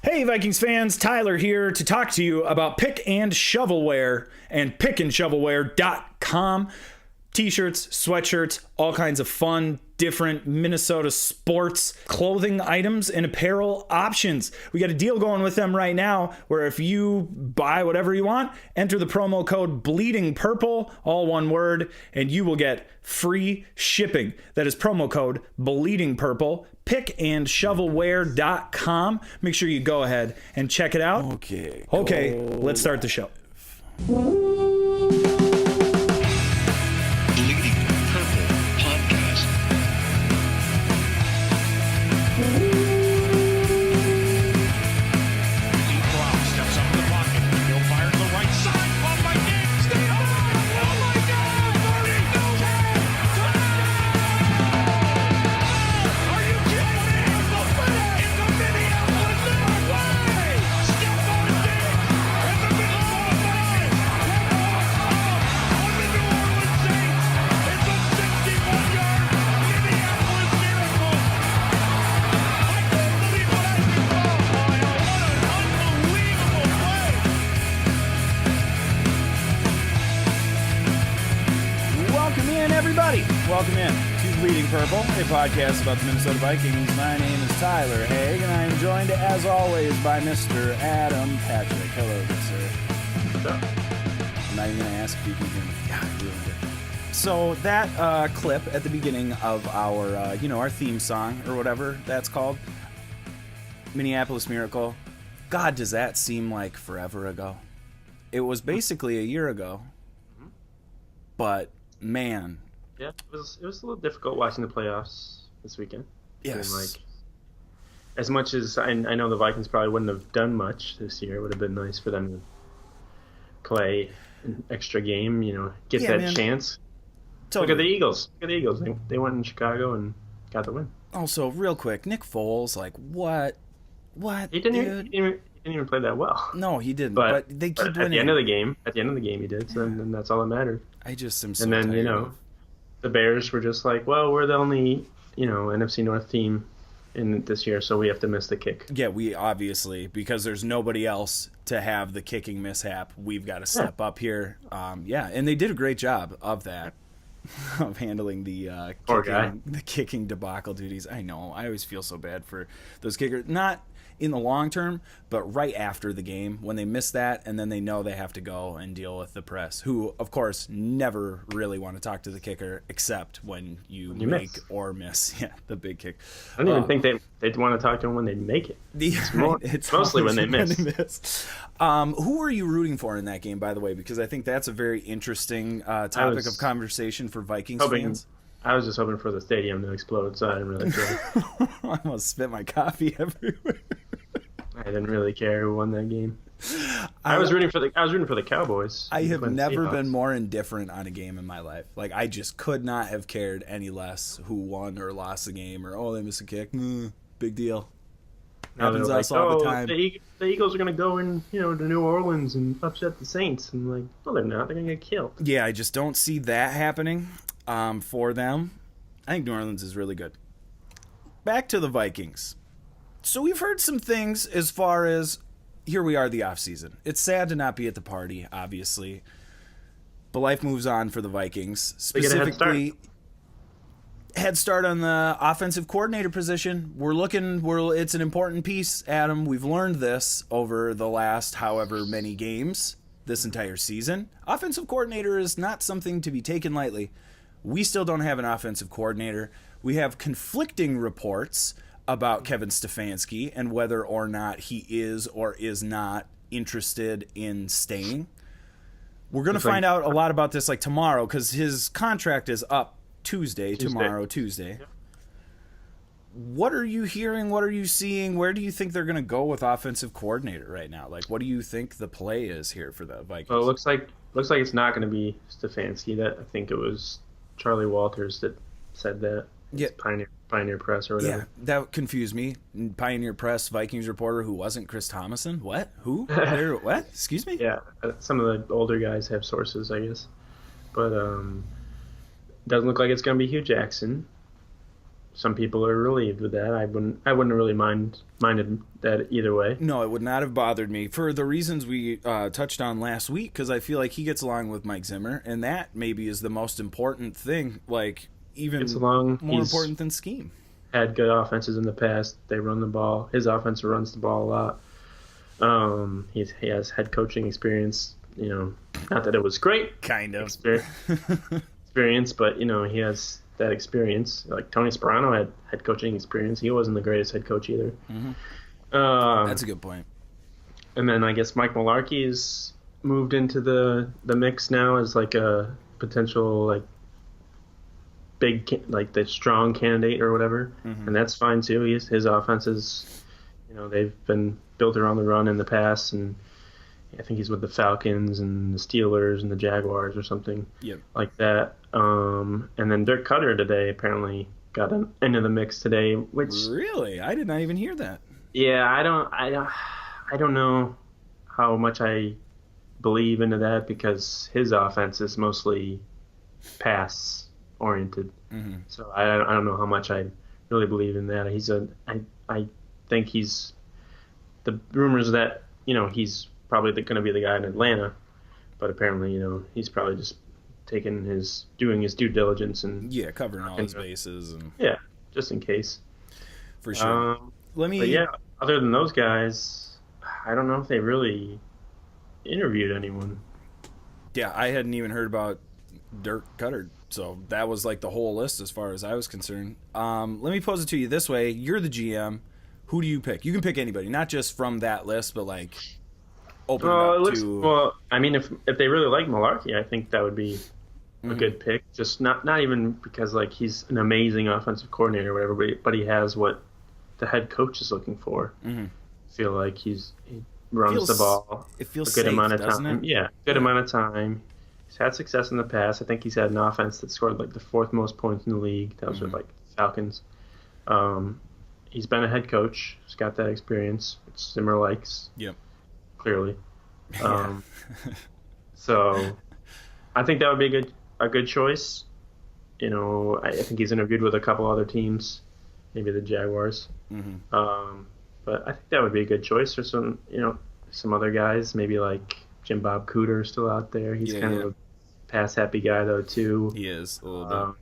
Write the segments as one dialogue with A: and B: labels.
A: Hey Vikings fans, Tyler here to talk to you about Pick and Shovelware and pickandshovelware.com. T-shirts, sweatshirts, all kinds of fun, different Minnesota sports clothing items and apparel options. We got a deal going with them right now where if you buy whatever you want, enter the promo code Bleeding Purple, all one word, and you will get free shipping. That is promo code Bleeding Purple, pickandshovelware.com. Make sure you go ahead and check it out. Okay, let's start the show. Welcome in to Bleeding Purple, a podcast about the Minnesota Vikings. My name is Tyler Haig, and I am joined, as always, by Mr. Adam Patrick. Hello, good sir.
B: What's up?
A: I'm not even going to ask if you can hear me. God, I ruined it. So that clip at the beginning of our, our theme song, or whatever that's called, Minneapolis Miracle, God, does that seem like forever ago? It was basically a year ago, but, man...
B: Yeah, it was a little difficult watching the playoffs this weekend.
A: Yes.
B: As much as I know the Vikings probably wouldn't have done much this year, it would have been nice for them to play an extra game, get that chance. Totally. Look at the Eagles. They went in Chicago and got the win.
A: Also, real quick, Nick Foles, what?
B: He didn't even play that well.
A: No, he didn't. But they keep winning.
B: At the end of the game, he did. So then that's all that mattered.
A: I just am so
B: and then
A: tired.
B: The Bears were just like, well, we're the only, NFC North team in this year, so we have to miss the kick.
A: Yeah, we obviously, because there's nobody else to have the kicking mishap, we've got to step up here. And they did a great job of that, of handling the kicking debacle duties. I know, I always feel so bad for those kickers. Not in the long term, but right after the game when they miss that and then they know they have to go and deal with the press, who of course never really want to talk to the kicker except when you make miss. Or miss the big kick.
B: I don't even think they'd want to talk to him when they make it. It's mostly when they miss.
A: Who are you rooting for in that game, by the way? Because I think that's a very interesting topic of conversation for Vikings fans.
B: I was just hoping for the stadium to explode, so I didn't really care.
A: I almost spit my coffee everywhere.
B: I didn't really care who won that game. I was rooting for the Cowboys.
A: I have never been more indifferent on a game in my life. I just could not have cared any less who won or lost the game, or they missed a kick. Big deal. Happens to us all the time.
B: The Eagles are going to go in, to New Orleans and upset the Saints, and no, they're not. They're going to get killed.
A: Yeah, I just don't see that happening. For them, I think New Orleans is really good. Back to the Vikings. So we've heard some things as far as, here we are the offseason. It's sad to not be at the party, obviously. But life moves on for the Vikings. Specifically, head start on the offensive coordinator position. It's an important piece, Adam. We've learned this over the last however many games this entire season. Offensive coordinator is not something to be taken lightly. We still don't have an offensive coordinator. We have conflicting reports about Kevin Stefanski and whether or not he is or is not interested in staying. We're going to find out a lot about this tomorrow because his contract is up Tuesday. Tomorrow, Tuesday. Yeah. What are you hearing? What are you seeing? Where do you think they're going to go with offensive coordinator right now? What do you think the play is here for the Vikings?
B: Well, it looks like it's not going to be Stefanski. I think it was Charlie Walters that said that.
A: Yeah.
B: Pioneer Press or whatever.
A: Yeah, that confused me. Pioneer Press Vikings reporter who wasn't Chris Thomason. What? Who? What? Excuse me?
B: Yeah, some of the older guys have sources, I guess. But doesn't look like it's going to be Hue Jackson. some people are relieved with that. I wouldn't really minded that either way.
A: No, it would not have bothered me for the reasons we touched on last week, because I feel like he gets along with Mike Zimmer, and that maybe is the most important thing, like even more important than scheme.
B: Had good offenses in the past. They run the ball. His offense runs the ball a lot. He has head coaching experience. Not that it was great.
A: Kind of.
B: Experience, but, he has that experience. Like Tony Sparano had head coaching experience. He wasn't the greatest head coach either.
A: Mm-hmm. That's a good point.
B: And then I guess Mike Mularkey's moved into the mix now as like a potential like big like the strong candidate or whatever, and that's fine too. His offenses, they've been built around the run in the past, and I think he's with the Falcons and the Steelers and the Jaguars or something like that. And then Dirk Cutter today apparently got into the mix today, which
A: really I did not even hear that.
B: Yeah, I don't know how much I believe into that because his offense is mostly pass oriented. So I don't know how much I really believe in that. I think he's the rumors that he's probably going to be the guy in Atlanta, but apparently he's probably just doing his due diligence and
A: covering all his bases and
B: just in case
A: for sure.
B: Other than those guys, I don't know if they really interviewed anyone.
A: Yeah, I hadn't even heard about Dirk Cutter, so that was like the whole list as far as I was concerned. Let me pose it to you this way: you're the GM. Who do you pick? You can pick anybody, not just from that list, but like open it up to.
B: Well, I mean, if they really like Mularkey, I think that would be a good pick. Just not even because like he's an amazing offensive coordinator or whatever, but he has what the head coach is looking for. I feel like he runs the ball.
A: It feels
B: a good
A: safe,
B: amount of
A: doesn't
B: time.
A: it?
B: Yeah, good amount of time. He's had success in the past. I think he's had an offense that scored like the fourth most points in the league. That was with like Falcons. He's been a head coach. He's got that experience, which Zimmer likes.
A: Yep.
B: Clearly. So I think that would be a good choice. I think he's interviewed with a couple other teams, maybe the Jaguars. But I think that would be a good choice for some other guys, maybe like Jim Bob Cooter still out there. He's kind of a pass-happy guy, though, too.
A: He is, a little bit.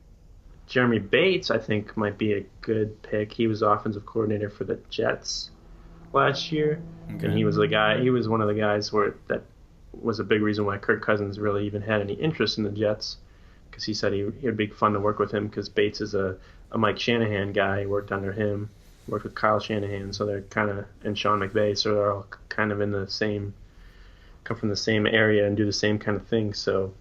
B: Jeremy Bates, I think, might be a good pick. He was offensive coordinator for the Jets last year. Okay. And he was one of the guys that was a big reason why Kirk Cousins really even had any interest in the Jets, because he said he would be fun to work with him because Bates is a Mike Shanahan guy. He worked under him, worked with Kyle Shanahan, so they're kind of, and Sean McVay, so they're all kind of come from the same area and do the same kind of thing. So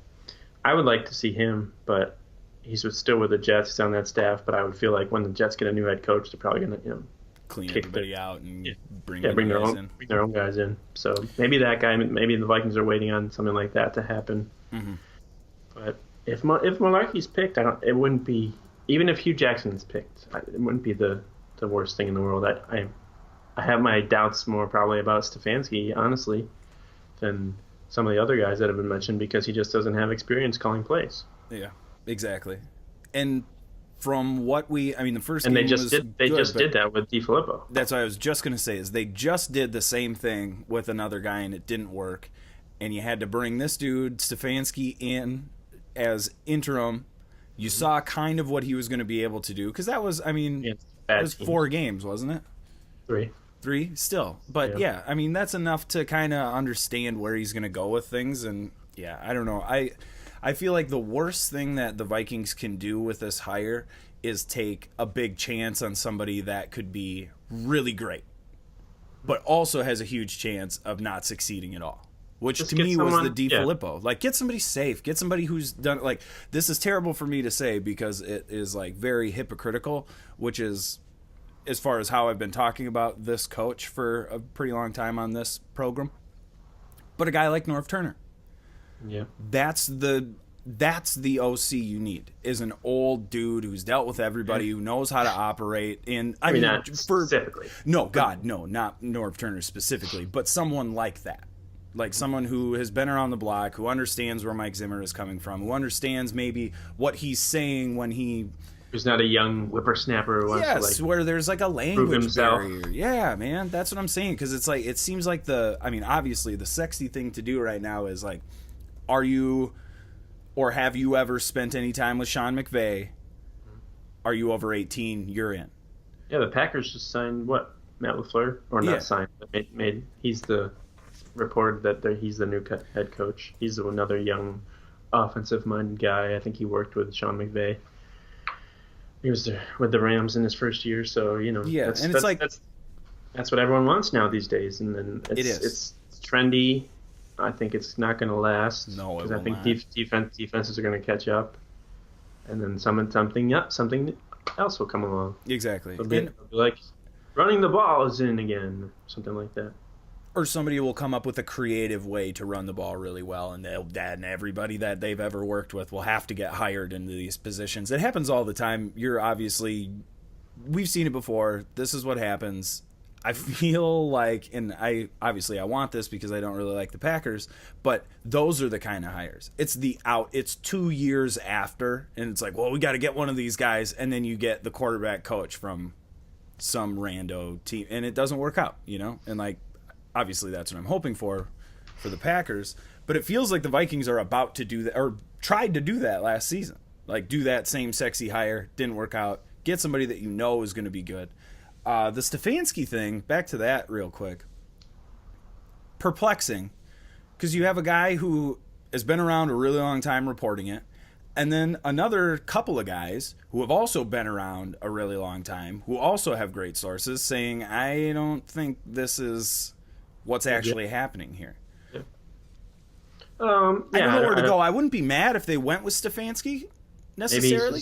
B: I would like to see him, but he's still with the Jets. He's on that staff, but I would feel like when the Jets get a new head coach, they're probably going to
A: clean everybody out and bring
B: their own guys in. So maybe that guy, maybe the Vikings are waiting on something like that to happen. But if Mularkey's picked, it wouldn't be, even if Hue Jackson's picked, it wouldn't be the worst thing in the world. I have my doubts more probably about Stefanski, honestly, than some of the other guys that have been mentioned, because he just doesn't have experience calling plays.
A: Yeah, exactly. And from what the first
B: and
A: game
B: they just did that with DiFilippo.
A: That's what I was just going to say, is they just did the same thing with another guy and it didn't work. And you had to bring this dude, Stefanski, in as interim. You saw kind of what he was going to be able to do, because that was, it was 4 games, wasn't it? 3 still. But yeah, that's enough to kind of understand where he's going to go with things. And yeah, I don't know. I feel like the worst thing that the Vikings can do with this hire is take a big chance on somebody that could be really great, but also has a huge chance of not succeeding at all. Which to me was the DiFilippo. Yeah. Like, get somebody safe. Get somebody who's done, like, this is terrible for me to say because it is, like, very hypocritical, which is, as far as how I've been talking about this coach for a pretty long time on this program. But a guy like Norv Turner.
B: Yeah.
A: That's the OC you need, is an old dude who's dealt with everybody, who knows how to operate. And I mean
B: not specifically.
A: No, God, no, not Norv Turner specifically, but someone like that. Like someone who has been around the block, who understands where Mike Zimmer is coming from, who understands maybe what he's saying when he
B: Who's not a young whippersnapper who wants to, like,
A: where there's like a language barrier. Yeah, man, that's what I'm saying. Because it's like, it seems like obviously the sexy thing to do right now is like, are you, or have you ever spent any time with Sean McVay? Are you over 18? You're in.
B: Yeah, the Packers just signed what? Matt LaFleur? Or not signed, but he's the reported that he's the new head coach. He's another young offensive-minded guy. I think he worked with Sean McVay. He was there with the Rams in his first year, so, you know.
A: Yeah,
B: that's what everyone wants now these days. And then it's trendy. I think it's not going to last.
A: No, it will
B: not. Because I think defenses are going to catch up. And then something else will come along.
A: Exactly.
B: It'll be like, running the ball is in again, something like that.
A: Or somebody will come up with a creative way to run the ball really well, and and everybody that they've ever worked with will have to get hired into these positions. It happens all the time. We've seen it before. This is what happens. I feel like, and I want this because I don't really like the Packers, but those are the kind of hires. It's 2 years after, and it's like, well, we got to get one of these guys, and then you get the quarterback coach from some rando team, and it doesn't work out, you know? And like, obviously that's what I'm hoping for the Packers, but it feels like the Vikings are about to do that, or tried to do that last season. Like, do that same sexy hire, didn't work out, get somebody that you know is going to be good. The Stefanski thing, back to that real quick. Perplexing, because you have a guy who has been around a really long time reporting it, and then another couple of guys who have also been around a really long time, who also have great sources, saying, I don't think this is what's actually happening here.
B: Yeah.
A: I don't know where to go. I wouldn't be mad if they went with Stefanski, necessarily.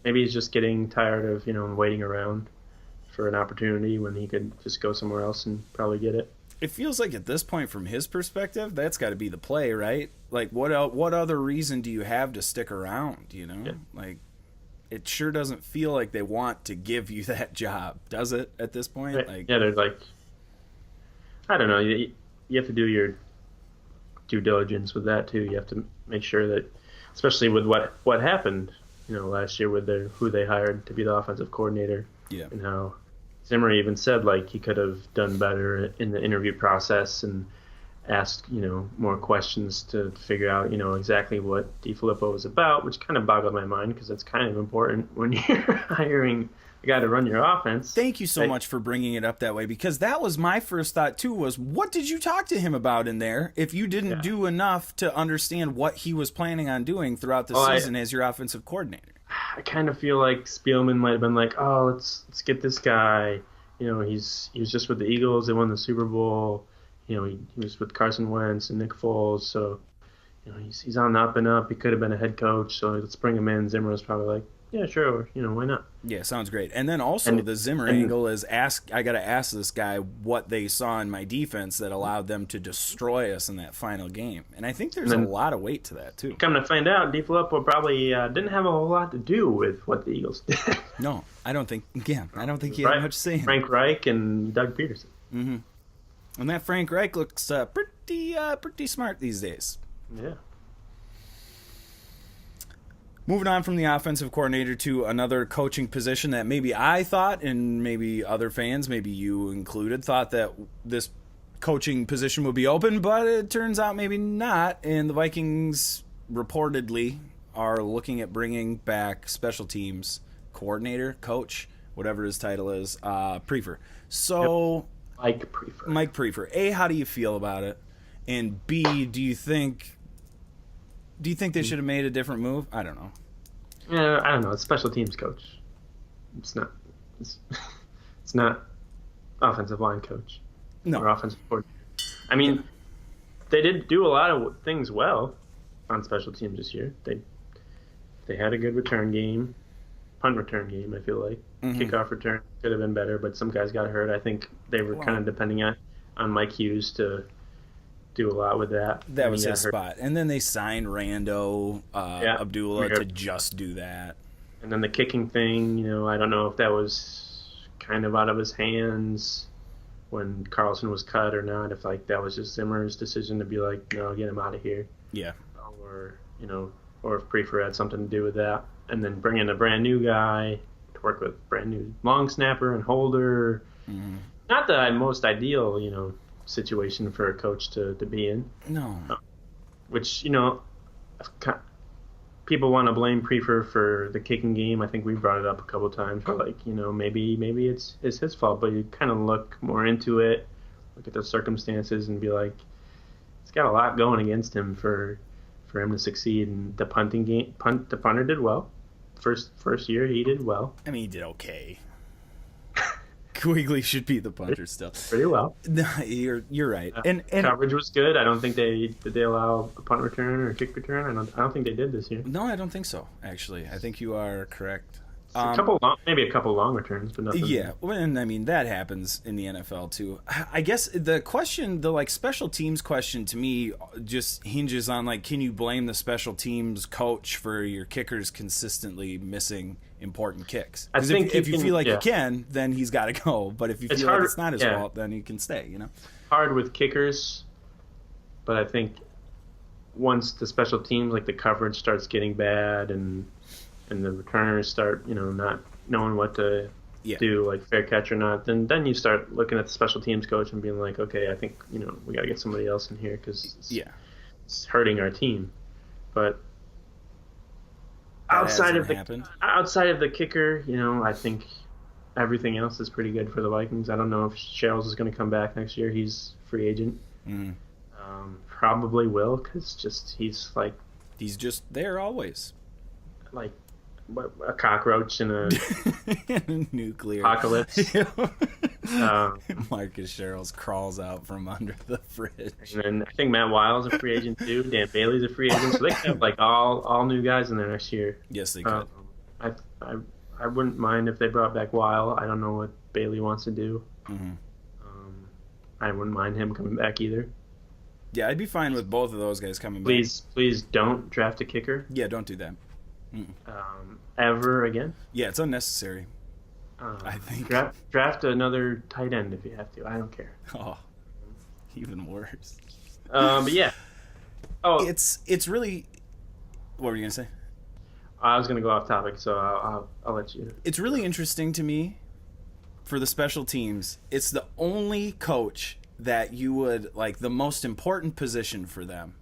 B: Maybe he's just getting tired of, waiting around for an opportunity when he could just go somewhere else and probably get it.
A: It feels like at this point, from his perspective, that's got to be the play, right? Like, what other reason do you have to stick around, Yeah. Like, it sure doesn't feel like they want to give you that job, does it, at this point?
B: Right.
A: Like,
B: yeah, they're like, I don't know. You have to do your due diligence with that, too. You have to make sure that, especially with what happened, last year with who they hired to be the offensive coordinator.
A: Yeah.
B: And how Zimmer even said, like, he could have done better in the interview process and asked, more questions to figure out, exactly what DiFilippo was about, which kind of boggled my mind because that's kind of important when you're hiring a guy to run your offense.
A: Thank you so much for bringing it up that way, because that was my first thought, too, was what did you talk to him about in there if you didn't do enough to understand what he was planning on doing throughout the season as your offensive coordinator?
B: I kind of feel like Spielman might have been like, oh, let's get this guy. He was just with the Eagles. They won the Super Bowl. He was with Carson Wentz and Nick Foles. So, he's on the up and up. He could have been a head coach. So let's bring him in. Zimmer was probably like, yeah, sure. Why not? Yeah,
A: sounds great. And then also the Zimmer angle is I got to ask this guy what they saw in my defense that allowed them to destroy us in that final game. And I think there's a lot of weight to that, too.
B: Come to find out, DiFilippo probably didn't have a whole lot to do with what the Eagles did.
A: No, I don't think he had much say in it.
B: Frank Reich and Doug Peterson.
A: Mm-hmm. And that Frank Reich looks pretty smart these days.
B: Yeah.
A: Moving on from the offensive coordinator to another coaching position that maybe I thought, and maybe other fans, maybe you included, thought that this coaching position would be open, but it turns out maybe not. And the Vikings reportedly are looking at bringing back special teams coordinator, coach, whatever his title is, Priefer. So,
B: yep.
A: Mike Priefer. A, how do you feel about it? And B, do you think they should have made a different move? I don't know.
B: Yeah, I don't know. It's special teams coach. It's not. It's not offensive line coach.
A: No.
B: Or offensive coordinator. I mean, they did do a lot of things well on special teams this year. They had a good return game, punt return game. I feel like kickoff return could have been better, but some guys got hurt. I think they were kind of depending on Mike Hughes to do a lot with that.
A: That was his spot. And then they signed Rando Abdullah to just do that.
B: And then the kicking thing, I don't know if that was kind of out of his hands when Carlson was cut or not, if that was just Zimmer's decision to be like, no, get him out of here.
A: Yeah.
B: Or, or if Priefer had something to do with that. And then bring in a brand new guy to work with brand new long snapper and holder. Mm-hmm. Not the most ideal, situation for a coach to be in.
A: No.
B: Which, people want to blame Priefer for the kicking game. I think we brought it up a couple of times. Like, maybe it's his fault, but you kind of look more into it, look at the circumstances, and be like, he's got a lot going against him for him to succeed. And the punting game, the punter did well. First year he did well.
A: I mean, he did okay. Quigley should be the punter still.
B: Pretty well.
A: No, you're right. And
B: coverage was good. I don't think did they allow a punt return or a kick return. I don't think they did this year.
A: No, I don't think so. Actually, I think you are correct.
B: Maybe a couple long returns, but nothing.
A: Yeah, and I mean that happens in the NFL too. I guess the question, the special teams question, to me just hinges on can you blame the special teams coach for your kickers consistently missing important kicks? Because if you feel like you can, then he's got to go. But if you feel like it's not his fault, then he can stay.
B: Hard with kickers, but I think once the special teams, the coverage starts getting bad and the returners start, not knowing what to do, fair catch or not, then you start looking at the special teams coach and being like, okay, I think, we got to get somebody else in here because it's hurting our team. But outside of the kicker, I think everything else is pretty good for the Vikings. I don't know if Sherrills is going to come back next year. He's free agent. Mm. Probably will, because
A: he's just there always.
B: A cockroach in a
A: nuclear
B: apocalypse.
A: Marcus Sherrills crawls out from under the fridge.
B: And then I think Matt Wiles is a free agent too. Dan Bailey's a free agent, so they could have all new guys in there next year.
A: Yes, they could.
B: I wouldn't mind if they brought back Weil. I don't know what Bailey wants to do. Mm-hmm. I wouldn't mind him coming back either.
A: Yeah, I'd be fine with both of those guys coming back.
B: Please don't draft a kicker.
A: Yeah, don't do that.
B: Ever again?
A: Yeah, it's unnecessary. I think
B: draft another tight end if you have to. I don't care.
A: Oh, even worse.
B: But yeah. Oh,
A: it's really. What were you gonna say?
B: I was gonna go off topic, so I'll let you.
A: It's really interesting to me for the special teams. It's the only coach that you would the most important position for them.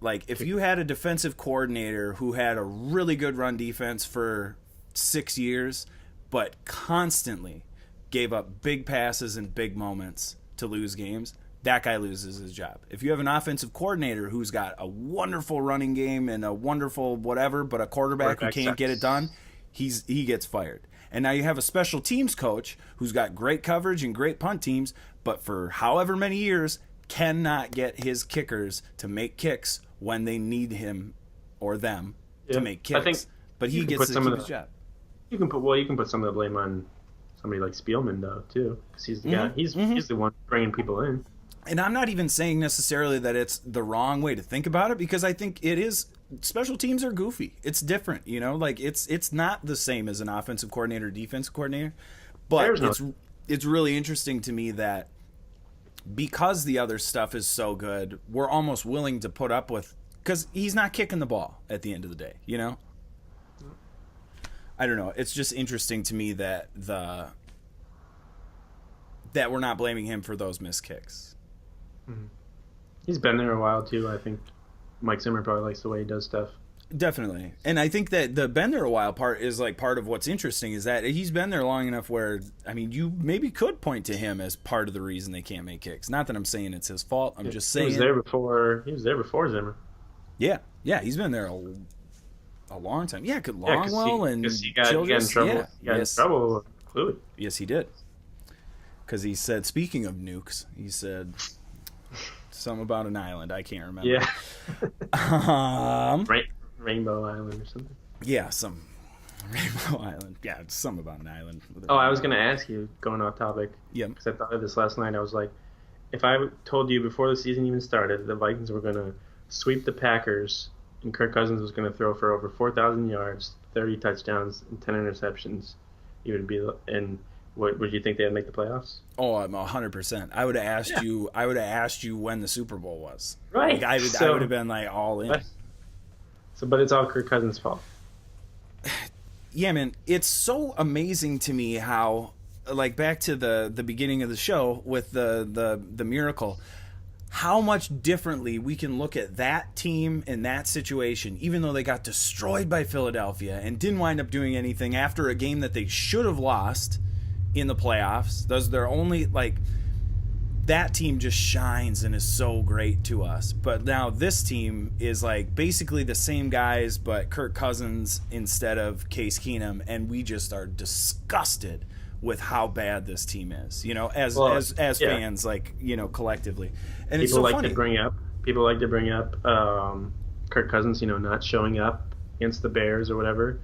A: If you had a defensive coordinator who had a really good run defense for 6 years, but constantly gave up big passes and big moments to lose games, that guy loses his job. If you have an offensive coordinator who's got a wonderful running game and a wonderful whatever, but a quarterback who can't get it done, he gets fired. And now you have a special teams coach who's got great coverage and great punt teams, but for however many years cannot get his kickers to make kicks when they need him or them to make kicks. But he gets to keep his job.
B: You can put some of the blame on somebody like Spielman though too, because he's the guy. He's the one bringing people in.
A: And I'm not even saying necessarily that it's the wrong way to think about it, because I think it is. Special teams are goofy. It's different, it's not the same as an offensive coordinator, defensive coordinator. But it's really interesting to me that because the other stuff is so good, we're almost willing to put up with, because he's not kicking the ball at the end of the day, I don't know. It's just interesting to me that we're not blaming him for those missed kicks.
B: Mm-hmm. He's been there a while too. I think Mike Zimmer probably likes the way he does stuff.
A: Definitely. And I think that the been there a while part is part of what's interesting, is that he's been there long enough where, you maybe could point to him as part of the reason they can't make kicks. Not that I'm saying it's his fault. I'm just saying
B: he was there before Zimmer.
A: Yeah. He's been there a long time. Yeah, Longwell and
B: he got in trouble. He got in trouble with Cluey.
A: Yes, he did. Because he said, speaking of nukes, he said something about an island. I can't remember.
B: Yeah. Rainbow Island or something.
A: Yeah, some Rainbow Island. Yeah, something about an island.
B: I was going to ask you, going off topic.
A: Yeah.
B: Because I thought of this last night. I was like, if I told you before the season even started, the Vikings were going to sweep the Packers and Kirk Cousins was going to throw for over 4,000 yards, 30 touchdowns, and 10 interceptions, you would be. And what would you think they'd make the playoffs?
A: Oh, I'm 100%. I would have asked you. I would have asked you when the Super Bowl was.
B: Right.
A: I would have been all in.
B: So, but it's all Kirk Cousins' fault.
A: Yeah, man, it's so amazing to me how, like, back to the beginning of the show with the miracle, how much differently we can look at that team in that situation, even though they got destroyed by Philadelphia and didn't wind up doing anything after a game that they should have lost in the playoffs. Those are their only, like, that team just shines and is so great to us. But now this team is like basically the same guys, but Kirk Cousins instead of Case Keenum, and we just are disgusted with how bad this team is. You know, as fans, like, you know, collectively. And it's so funny.
B: People like to bring up Kirk Cousins, you know, not showing up against the Bears or whatever.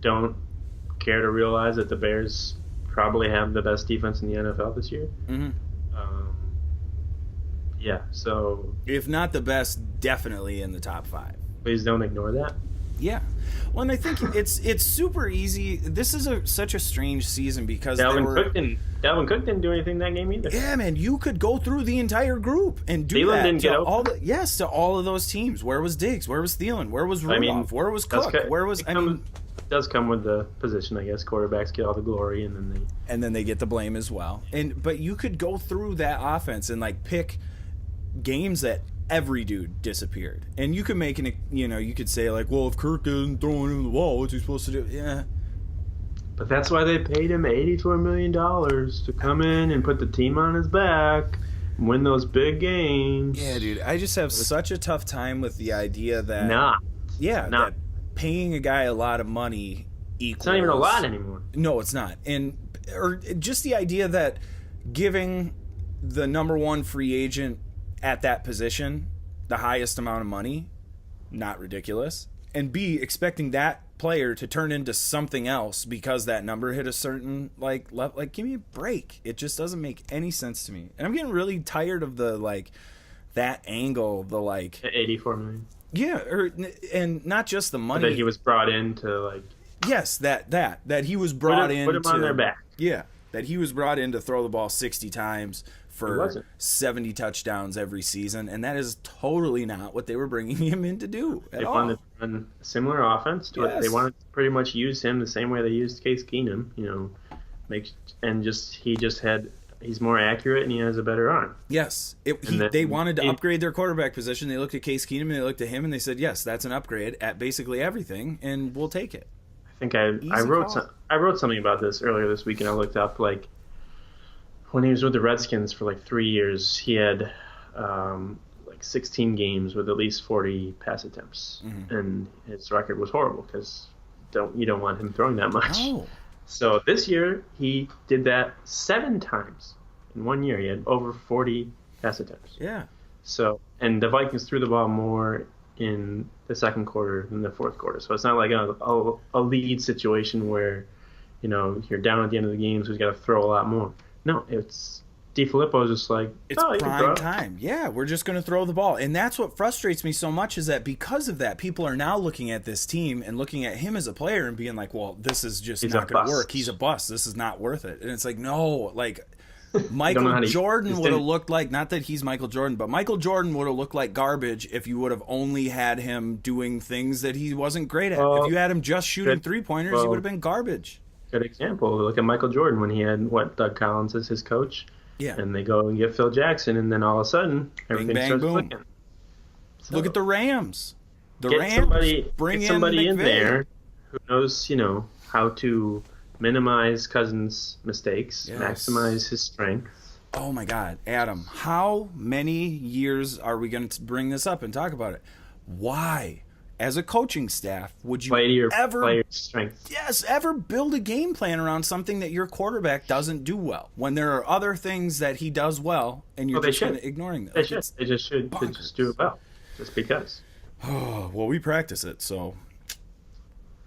B: Don't care to realize that the Bears probably have the best defense in the NFL this year.
A: Mm-hmm.
B: Yeah, so...
A: If not the best, definitely in the top 5.
B: Please don't ignore that.
A: Yeah. Well, and I think it's super easy. This is such a strange season because
B: Dalvin Cook didn't do anything that game either.
A: Yeah, man, you could go through the entire group and do
B: Thielen
A: that
B: didn't
A: to
B: get
A: to all of those teams. Where was Diggs? Where was Thielen? Where was Rudolph? Where was Cook? It
B: does come with the position, I guess. Quarterbacks get all the glory, and then they
A: get the blame as well. But you could go through that offense and like pick games that every dude disappeared, and you could make you could say like, well, if Kirk isn't throwing him the ball, what's he supposed to do? Yeah,
B: but that's why they paid him $84 million to come in and put the team on his back and win those big games.
A: Yeah, dude, I just have such a tough time with the idea that that paying a guy a lot of money equals...
B: It's not even a lot anymore.
A: No, it's not. Or just the idea that giving the number one free agent at that position the highest amount of money, not ridiculous. And B, expecting that player to turn into something else because that number hit a certain level. Like, give me a break. It just doesn't make any sense to me. And I'm getting really tired of that angle,
B: $84 million.
A: Yeah, and not just the money
B: that he was brought in to
A: Yes, that he was brought in.
B: Put him on their back.
A: Yeah, that he was brought in to throw the ball 60 times for 70 touchdowns every season, and that is totally not what they were bringing him in to do at all. They wanted to
B: run a similar offense to it. They wanted to pretty much use him the same way they used Case Keenum, he's more accurate and he has a better arm.
A: Yes. They wanted to upgrade their quarterback position. They looked at Case Keenum and they looked at him and they said, yes, that's an upgrade at basically everything, and we'll take it.
B: I think I wrote something about this earlier this week, and I looked up when he was with the Redskins for 3 years, he had 16 games with at least 40 pass attempts, and his record was horrible because you don't want him throwing that much.
A: Oh.
B: So this year he did that 7 times in 1 year. He had over 40 pass attempts.
A: Yeah.
B: So, and the Vikings threw the ball more in the second quarter than the fourth quarter. So it's not like a lead situation where you're down at the end of the game, so he's got to throw a lot more. No, it's DeFilippo's just
A: it's prime time. Yeah, we're just going to throw the ball. And that's what frustrates me so much, is that because of that, people are now looking at this team and looking at him as a player and being like, well, this is just not going to work. He's a bust. This is not worth it. And it's like, no, Michael Jordan would have looked like, not that he's Michael Jordan, but Michael Jordan would have looked like garbage if you would have only had him doing things that he wasn't great at. If you had him just shooting three-pointers, he would have been garbage.
B: Good example. Look at Michael Jordan when he had Doug Collins as his coach.
A: Yeah.
B: And they go and get Phil Jackson, and then all of a sudden, everything starts clicking.
A: So look at the Rams.
B: Get somebody in there who knows, how to minimize Cousins' mistakes, maximize his strength.
A: Oh my God, Adam! How many years are we going to bring this up and talk about it? Why, as a coaching staff, would you ever build a game plan around something that your quarterback doesn't do well, when there are other things that he does well, and you're just ignoring them?
B: They just should. They just do it well, just because.
A: Oh, well, we practice it, so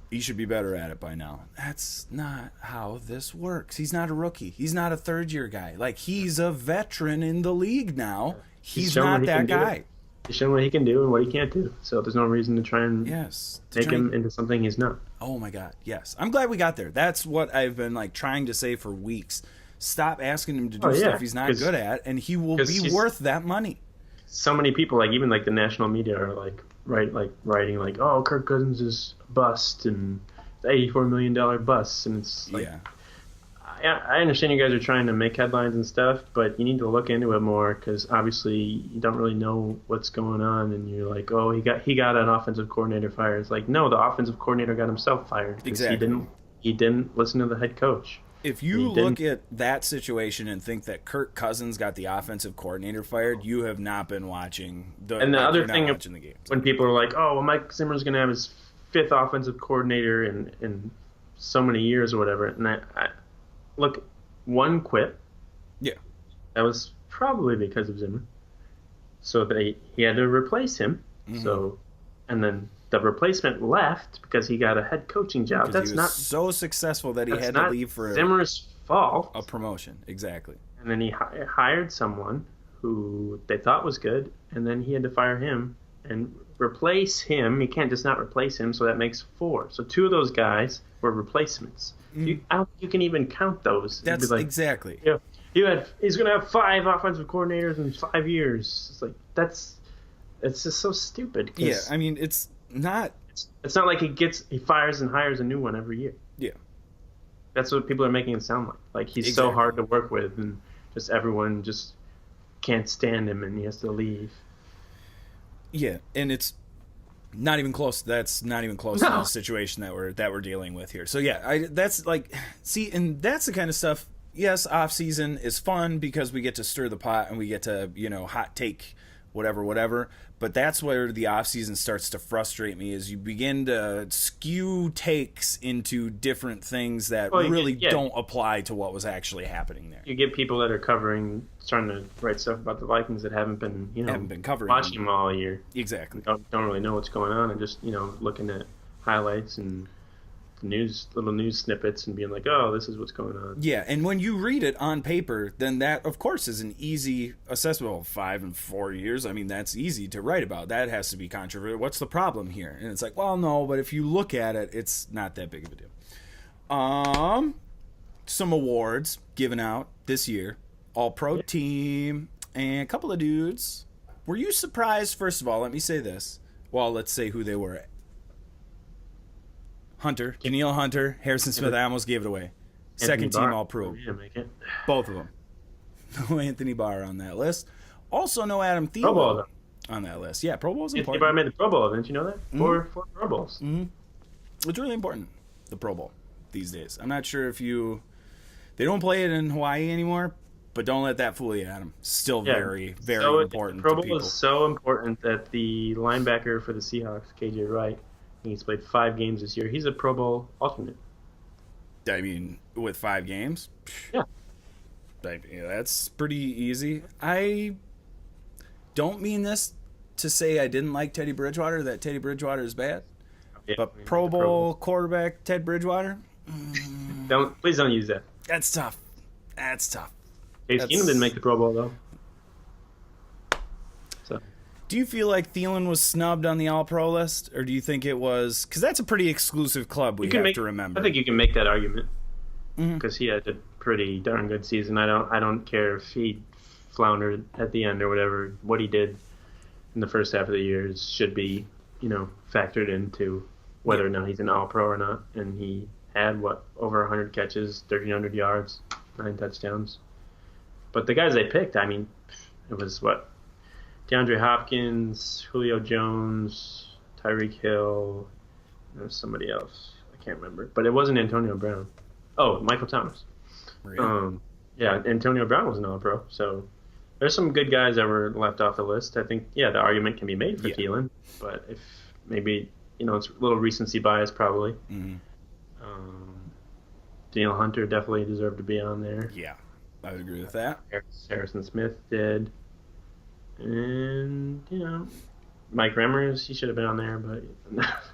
A: he should be better at it by now. That's not how this works. He's not a rookie. He's not a third-year guy. He's a veteran in the league now. He's not that guy.
B: He's shown what he can do and what he can't do. So there's no reason to try and make him into something he's not.
A: Oh, my God, yes. I'm glad we got there. That's what I've been trying to say for weeks. Stop asking him to do stuff he's not good at, and he will be worth that money.
B: So many people, even the national media, are writing like, oh, Kirk Cousins is a bust and $84 million bust, and it's like, I understand you guys are trying to make headlines and stuff, but you need to look into it more because obviously you don't really know what's going on, and you're like, oh, he got an offensive coordinator fired. It's like, no, the offensive coordinator got himself fired.
A: Exactly.
B: He didn't listen to the head coach.
A: If you look at that situation and think that Kirk Cousins got the offensive coordinator fired, you have not been watching the.
B: And the other thing,
A: the games.
B: When people are like, oh, well, Mike Zimmer's going to have his 5th offensive coordinator in so many years or whatever, and I look, one quit.
A: Yeah.
B: That was probably because of Zimmer. So he had to replace him. Mm-hmm. So, and then the replacement left because he got a head coaching job.
A: Because he was not so successful that he had to leave for
B: Zimmer's fault.
A: A promotion, exactly.
B: And then he hired someone who they thought was good, and then he had to fire him and replace him. He can't just not replace him, so that makes 4. So 2 of those guys were replacements. I don't think you can even count those.
A: That's like, exactly.
B: He's going to have 5 offensive coordinators in 5 years. It's like it's just so stupid.
A: Yeah, I mean, it's not.
B: It's not like he fires and hires a new one every year.
A: Yeah,
B: that's what people are making it sound like. Like he's so hard to work with, and just everyone just can't stand him, and he has to leave.
A: Yeah, and it's not even close. That's not even close to the situation that we're dealing with here. So yeah, that's like, see, and that's the kind of stuff. Yes, off season is fun because we get to stir the pot and we get to hot take whatever. But that's where the off season starts to frustrate me, is you begin to skew takes into different things that really don't apply to what was actually happening there.
B: You get people that are trying to write stuff about the Vikings that haven't been covering watching them all year.
A: Exactly.
B: Don't really know what's going on, and just looking at highlights and little news snippets and being like, oh, this is what's going on.
A: Yeah, and when you read it on paper, then that, of course, is an easy assessment. Well, 5 and 4 years, I mean, that's easy to write about. That has to be controversial. What's the problem here? And it's like, well, no, but if you look at it, it's not that big of a deal. Some awards given out this year. All-Pro team and a couple of dudes. Were you surprised, first of all, let me say this. Well, let's say who they were. Danielle Hunter, Harrison Smith. I almost gave it away. Second team All-Pro.
B: Yeah, make it.
A: Both of them. No Anthony Barr on that list. Also, no Adam Thielen on that list. Yeah, Pro Bowl's important.
B: Anthony Barr made the Pro Bowl, didn't you know that? Mm-hmm. Four Pro Bowls.
A: Mm-hmm. It's really important, the Pro Bowl, these days. I'm not sure if they don't play it in Hawaii anymore, but don't let that fool you, Adam. Still very, very important.
B: The Pro Bowl is so important that the linebacker for the Seahawks, KJ Wright, he's played 5 games this year. He's a Pro Bowl alternate.
A: I mean, with 5 games?
B: Yeah.
A: That's pretty easy. I don't mean this to say I didn't like Teddy Bridgewater, that Teddy Bridgewater is bad. Yeah, but Pro Bowl quarterback Ted Bridgewater?
B: Please don't use that.
A: That's tough.
B: Case Keenum didn't make the Pro Bowl, though.
A: Do you feel like Thielen was snubbed on the All-Pro list, or do you think it was... Because that's a pretty exclusive club we have to remember.
B: I think you can make that argument because he had a pretty darn good season. I don't care if he floundered at the end or whatever. What he did in the first half of the year should be, factored into whether or not he's an All-Pro or not. And he had, over 100 catches, 1,300 yards, 9 touchdowns. But the guys they picked, I mean, it was DeAndre Hopkins, Julio Jones, Tyreek Hill, there's somebody else. I can't remember. But it wasn't Antonio Brown. Oh, Michael Thomas.
A: Really?
B: Yeah, Antonio Brown was an All-Pro. So there's some good guys that were left off the list. I think, the argument can be made for Thielen. But if maybe, it's a little recency bias probably.
A: Mm-hmm.
B: Danielle Hunter definitely deserved to be on there.
A: Yeah, I would agree with that.
B: Harrison Smith did. And, Mike Remmers, he should have been on there, but...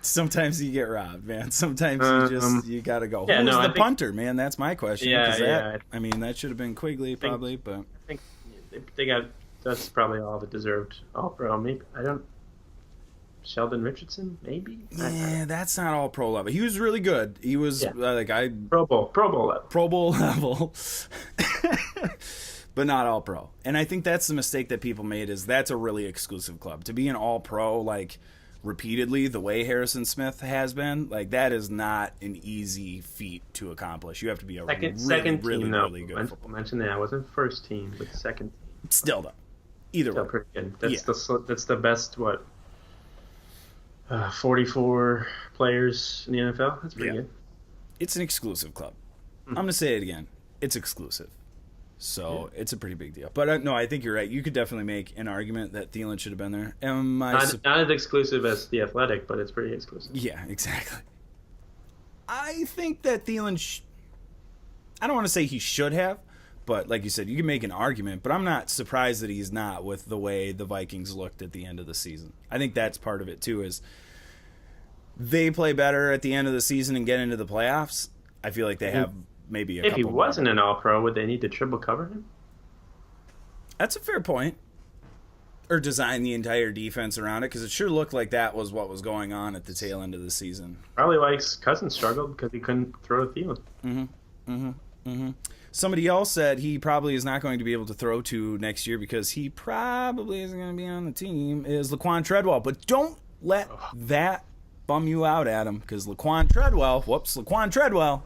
A: Sometimes you get robbed, man. Sometimes you got to go.
B: Yeah,
A: Who's the punter, man? That's my question.
B: Yeah.
A: I mean, that should have been Quigley, probably, but...
B: I think that's probably all that deserved All-Pro. Maybe, Sheldon Richardson, maybe?
A: Yeah, that's not All-Pro level. He was really good. He was,
B: Pro Bowl level.
A: Pro Bowl level. But not All-Pro. And I think that's the mistake that people made, is that's a really exclusive club. To be an All-Pro, repeatedly the way Harrison Smith has been, like, that is not an easy feat to accomplish. You have to be a
B: second
A: really
B: team,
A: really good football.
B: Mention that. I wasn't first team, but second team.
A: Still, though. Either way.
B: Pretty good. That's the best, 44 players in the NFL? That's pretty good.
A: It's an exclusive club. I'm going to say it again. It's exclusive. So it's a pretty big deal. But no, I think you're right. You could definitely make an argument that Thielen should have been there.
B: Not as exclusive as the Athletic, but it's pretty exclusive.
A: Yeah, exactly. I think that Thielen I don't want to say he should have, but like you said, you can make an argument, but I'm not surprised that he's not with the way the Vikings looked at the end of the season. I think that's part of it too, is they play better at the end of the season and get into the playoffs. I feel like they have maybe a couple.
B: If he wasn't an All-Pro, would they need to triple cover him?
A: That's a fair point. Or design the entire defense around it, because it sure looked like that was what was going on at the tail end of the season.
B: Probably like Cousins struggled because he couldn't throw a Thielen.
A: Somebody else said he probably is not going to be able to throw to next year because he probably isn't going to be on the team, is Laquan Treadwell. But don't let that bum you out, Adam, because Laquan Treadwell,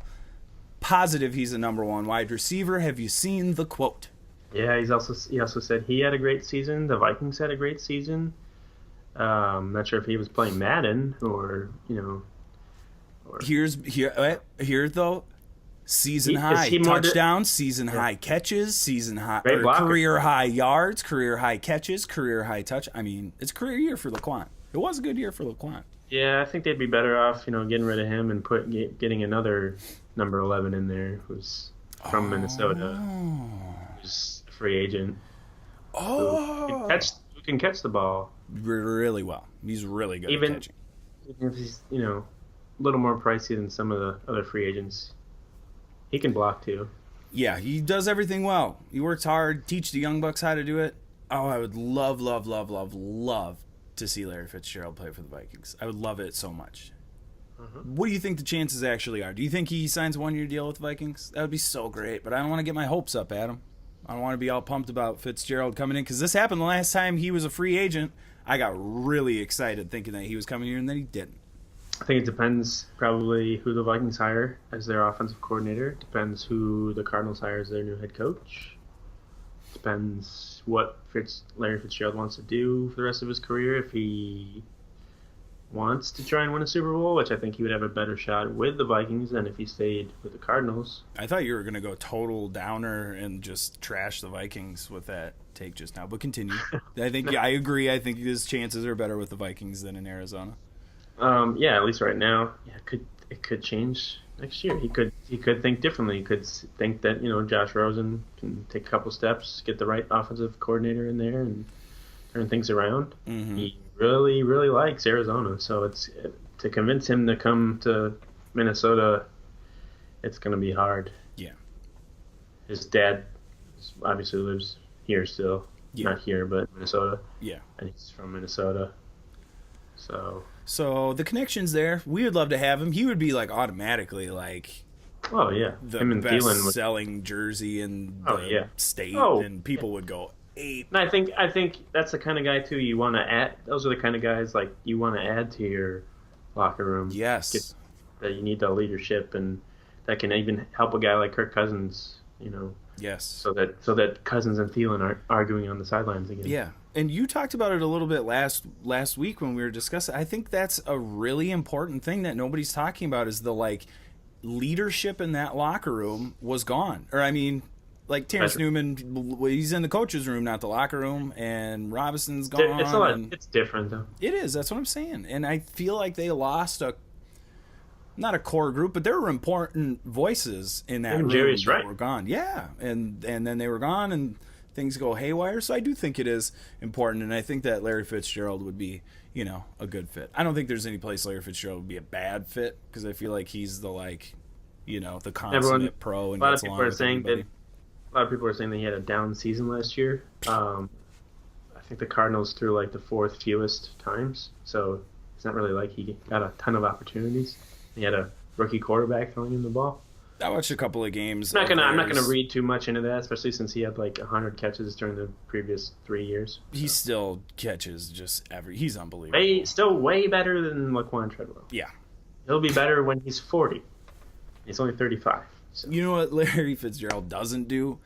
A: positive he's a number one wide receiver. Have you seen the quote?
B: Yeah, he also said he had a great season. The Vikings had a great season. Not sure if he was playing Madden or.
A: Here though, season high touchdowns, season high catches, season high career high yards, career high catches, career high touch. I mean, it's a career year for Laquan. It was a good year for Laquan.
B: Yeah, I think they'd be better off, getting rid of him and getting another number 11 in there who's from Minnesota, who's a free agent. Who can catch the ball
A: really well. He's really good at catching.
B: Even if he's a little more pricey than some of the other free agents, he can block too.
A: Yeah, he does everything well. He works hard. Teach the young bucks how to do it. Oh, I would love to see Larry Fitzgerald play for the Vikings. I would love it so much. What do you think the chances actually are? Do you think he signs a one-year deal with the Vikings? That would be so great, but I don't want to get my hopes up, Adam. I don't want to be all pumped about Fitzgerald coming in, because this happened the last time he was a free agent. I got really excited thinking that he was coming here, and then he didn't.
B: I think it depends probably who the Vikings hire as their offensive coordinator. Depends who the Cardinals hire as their new head coach. Depends what Larry Fitzgerald wants to do for the rest of his career. If he wants to try and win a Super Bowl, which I think he would have a better shot with the Vikings than if he stayed with the Cardinals.
A: I thought you were going to go total downer and just trash the Vikings with that take just now, but continue. I agree. I think his chances are better with the Vikings than in Arizona.
B: Yeah, at least right now. Yeah, it could change next year. He could think differently. He could think that Josh Rosen can take a couple steps, get the right offensive coordinator in there, and turn things around. He really, really likes Arizona, so to convince him to come to Minnesota, it's going to be hard. Yeah. His dad obviously lives here still. Yeah. Not here, but Minnesota. Yeah. And he's from Minnesota.
A: So the connection's there. We would love to have him. He would be automatically
B: oh yeah,
A: the best selling jersey in the state, and people would go ape.
B: And I think that's the kind of guy too you want to add. Those are the kind of guys you want to add to your locker room.
A: Yes,
B: that you need the leadership, and that can even help a guy like Kirk Cousins.
A: Yes.
B: So that Cousins and Thielen aren't arguing on the sidelines again.
A: Yeah. And you talked about it a little bit last week when we were discussing. I think that's a really important thing that nobody's talking about, is the leadership in that locker room was gone. Or I mean, Terrence Newman, he's in the coach's room, not the locker room, and Robinson's gone.
B: It's different though.
A: It is. That's what I'm saying. And I feel like they lost not a core group, but there were important voices in that room that were gone. Yeah, and then they were gone, and things go haywire. So I do think it is important, and I think that Larry Fitzgerald would be, a good fit. I don't think there's any place Larry Fitzgerald would be a bad fit, because I feel like he's the the consummate pro. And
B: a lot of people are saying that he had a down season last year. I think the Cardinals threw the fourth fewest times, so it's not really he got a ton of opportunities. He had a rookie quarterback throwing him the ball.
A: I watched a couple of games.
B: I'm not gonna read too much into that, especially since he had like 100 catches during the previous 3 years.
A: He still catches he's unbelievable.
B: Still way better than Laquan Treadwell.
A: Yeah.
B: He'll be better when he's 40. He's only 35. So.
A: You know what Larry Fitzgerald doesn't do?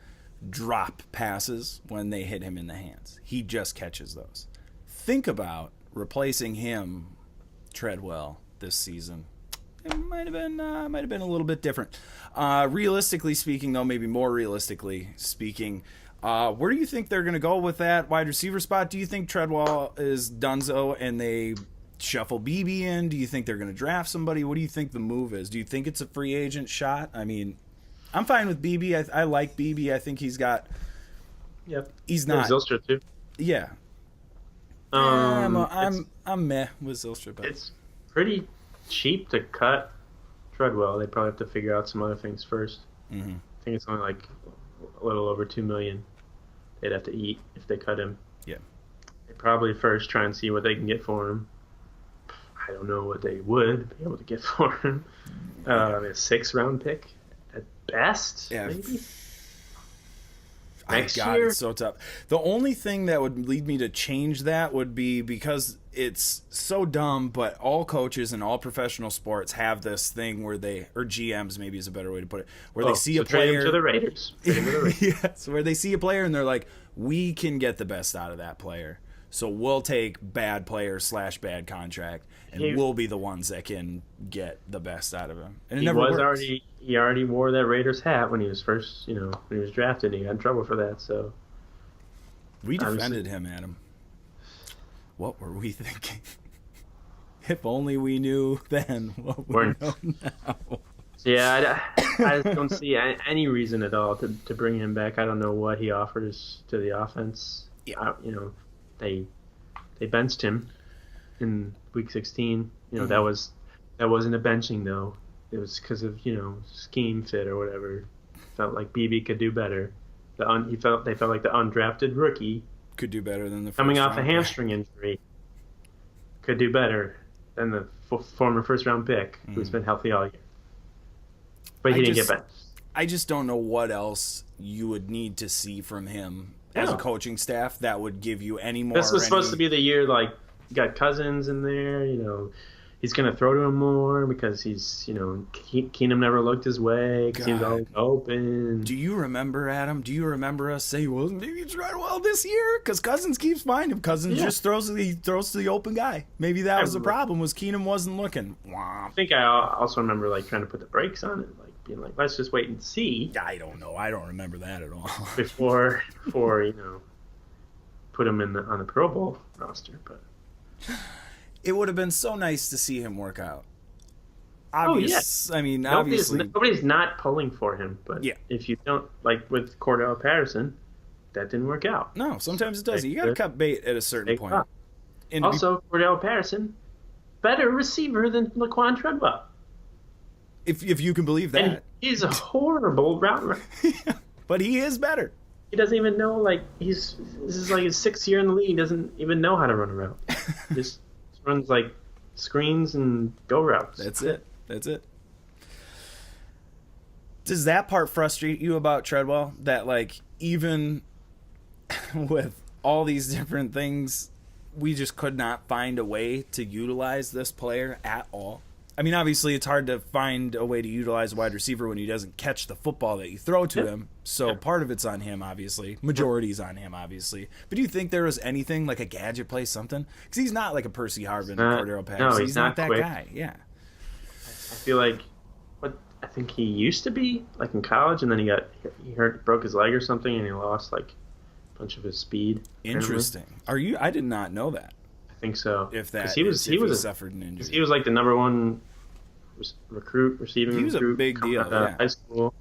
A: Drop passes when they hit him in the hands. He just catches those. Think about replacing him, Treadwell, this season. It might have been a little bit different. Realistically speaking, though, maybe more realistically speaking, where do you think they're going to go with that wide receiver spot? Do you think Treadwell is donezo and they shuffle BB in? Do you think they're going to draft somebody? What do you think the move is? Do you think it's a free agent shot? I mean, I'm fine with BB. I like BB. I think he's got.
B: Yep.
A: He's not.
B: Zylstra too.
A: Yeah. I'm meh with Zylstra, but
B: it's pretty cheap to cut Treadwell. They probably have to figure out some other things first.
A: Mm-hmm.
B: I think it's only like a little over $2 million they'd have to eat if they cut him.
A: Yeah.
B: They probably first try and see what they can get for him. I don't know what they would be able to get for him. A 6th-round pick at best, maybe. Next year?
A: It's so tough. The only thing that would lead me to change that would be because it's so dumb, but all coaches in all professional sports have this thing where or GMs maybe is a better way to put it, where they see a player.
B: Trade him to the Raiders.
A: Yes, where they see a player and they're like, we can get the best out of that player. So we'll take bad player / bad contract, and we'll be the ones that can get the best out of him. And it never works.
B: He already wore that Raiders hat when he was first, when he was drafted, and he got in trouble for that. So
A: we defended him, Adam. What were we thinking? If only we knew then what we know now.
B: Yeah, I just don't see any reason at all to bring him back. I don't know what he offers to the offense.
A: Yeah.
B: They benched him in week 16. That wasn't a benching though. It was because of scheme fit or whatever. Felt like BB could do better. They felt like the undrafted rookie
A: could do better than the
B: coming off a hamstring injury. Could do better than the former first-round pick who's been healthy all year. But he didn't get benched.
A: I just don't know what else you would need to see from him as a coaching staff that would give you any more.
B: This was supposed to be the year, like, you got Cousins in there, he's going to throw to him more because he's, Keenum never looked his way because he was always open.
A: Do you remember, Adam? Do you remember us saying, well, maybe he's right well this year because Cousins keeps finding him. Cousins just throws to the open guy. Maybe that was the problem, was Keenum wasn't looking.
B: I think I also remember, like, trying to put the brakes on it, like, being like, let's just wait and see.
A: I don't know. I don't remember that at all.
B: before put him on the Pro Bowl roster, but...
A: It would have been so nice to see him work out. Obviously, I mean, obviously,
B: nobody's not pulling for him. But if you don't, like with Cordell Patterson, that didn't work out.
A: No, sometimes it doesn't. You got to cut bait at a certain point.
B: And also, Cordell Patterson, better receiver than Laquan Treadwell.
A: If you can believe that,
B: and he's a horrible route runner.
A: But he is better.
B: He doesn't even know. Like this is like his 6th year in the league. He doesn't even know how to run a route. Just runs like screens and go routes.
A: That's it. Does that part frustrate you about Treadwell? That like even with all these different things, we just could not find a way to utilize this player at all? I mean, obviously, it's hard to find a way to utilize a wide receiver when he doesn't catch the football that you throw to him. So part of it's on him, obviously. Majority's on him, obviously. But do you think there was anything, like a gadget play, something? Because he's not like a Percy Harvin or Cordero Patterson.
B: No,
A: he's not that
B: quick.
A: guy. Yeah.
B: I feel like I think he used to be, like in college, and then he broke his leg or something, and he lost like a bunch of his speed.
A: Interesting.
B: Apparently.
A: I did not know that.
B: I think so.
A: If that,
B: he
A: suffered an injury.
B: He was like the number one receiving recruit.
A: He was a big deal.
B: High school.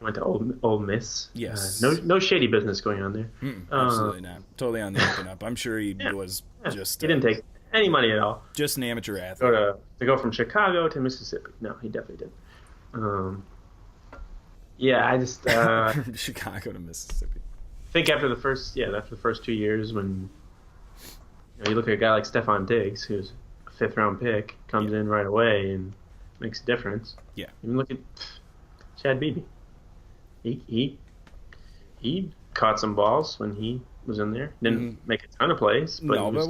B: Went to Ole Miss.
A: Yes.
B: No shady business going on there.
A: Absolutely not. Totally on the open up. I'm sure he was just.
B: He didn't take any money at all.
A: Just an amateur athlete.
B: To go from Chicago to Mississippi. No, he definitely didn't. I just
A: Chicago to Mississippi.
B: I think after the first 2 years, when you look at a guy like Stephon Diggs, who's a 5th-round pick, comes in right away, and makes a difference.
A: Yeah.
B: Even look at Chad Beebe. He caught some balls when he was in there. Didn't make a ton of plays, but
A: but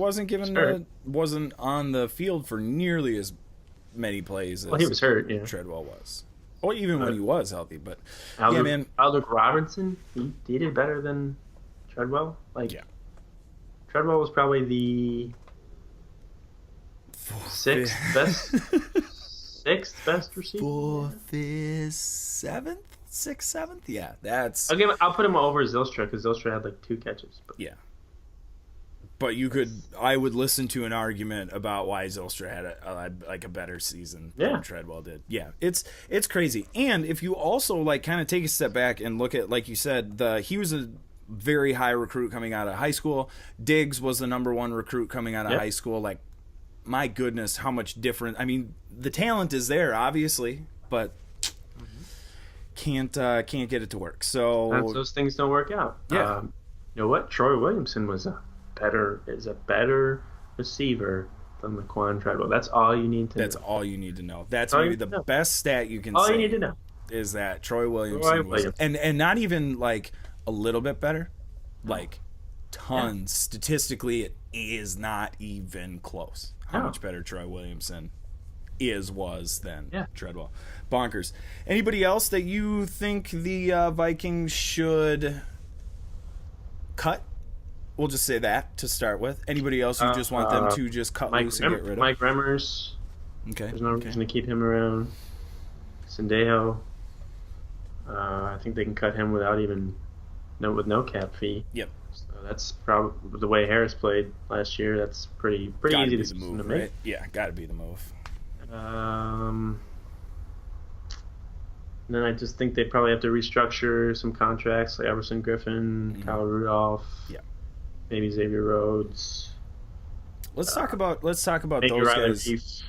A: wasn't on the field for nearly as many plays as
B: he was hurt. Yeah.
A: Treadwell was. Or even when he was healthy, but
B: Aldrick Robinson, he did better than Treadwell. Treadwell was probably the sixth best receiver.
A: Sixth, seventh. Yeah, that's.
B: I'll put him over Zylstra because Zylstra had 2 catches. But.
A: Yeah. But I would listen to an argument about why Zylstra had a better season than Treadwell did. Yeah, it's crazy. And if you also kind of take a step back and look at, like you said, he was a very high recruit coming out of high school. Diggs was the number 1 recruit coming out of high school. My goodness, how much different. I mean, the talent is there, obviously, but can't get it to work. So
B: those things don't work out.
A: Yeah.
B: You know what? Troy Williamson is a better receiver than Laquan Treadwell. That's all you need to know.
A: That's all you need to know. That's maybe the best stat you can say.
B: All you need to know
A: is that Troy Williamson was, and not even a little bit better, tons. Yeah. Statistically, it is not even close. How much better Troy Williamson was than Treadwell. Bonkers. Anybody else that you think the Vikings should cut? We'll just say that to start with. Anybody else you just want them to just cut loose and get rid of?
B: Mike Remmers.
A: Okay.
B: There's no reason to keep him around. Sendejo. I think they can cut him with no cap fee.
A: Yep.
B: So that's probably the way Harris played last year. That's pretty easy to
A: move,
B: make.
A: Right? Yeah, got to be the move.
B: And then I just think they probably have to restructure some contracts, like Everson, Griffen, Kyle Rudolph. Yeah. Maybe Xavier Rhodes.
A: Let's talk about those guys. Reiff.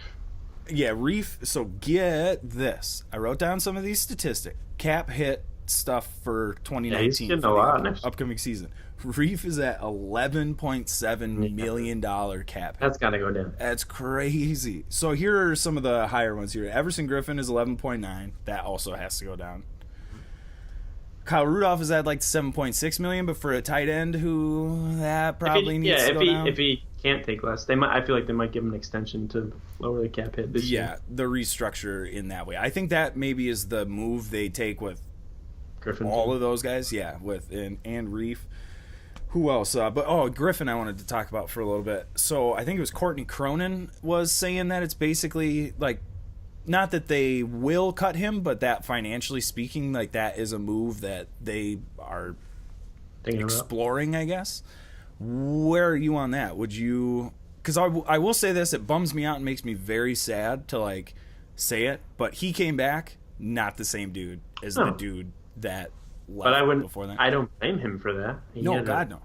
A: Yeah, Reiff. So get this. I wrote down some of these statistics. Cap hit stuff for 2019. Yeah, he's
B: getting a lot
A: upcoming season. Reiff is at $11.7 million cap hit.
B: That's got to go down.
A: That's crazy. So here are some of the higher ones here. Everson Griffen is 11.9. That also has to go down. Kyle Rudolph is at 7.6 million, but for a tight end that probably needs to go down.
B: If he can't take less, I feel like they might give him an extension to lower the cap hit this year.
A: Yeah, the restructure in that way. I think that maybe is the move they take with
B: Griffen,
A: all of those guys. Yeah, and Reiff. Who else? Griffen I wanted to talk about for a little bit. So I think it was Courtney Cronin was saying that it's basically not that they will cut him, but that financially speaking, that is a move that they are exploring, I guess. Where are you on that? Would you... Because I will say this, it bums me out and makes me very sad to, say it, but he came back not the same dude as the dude that left before that.
B: I don't blame him for that.
A: No.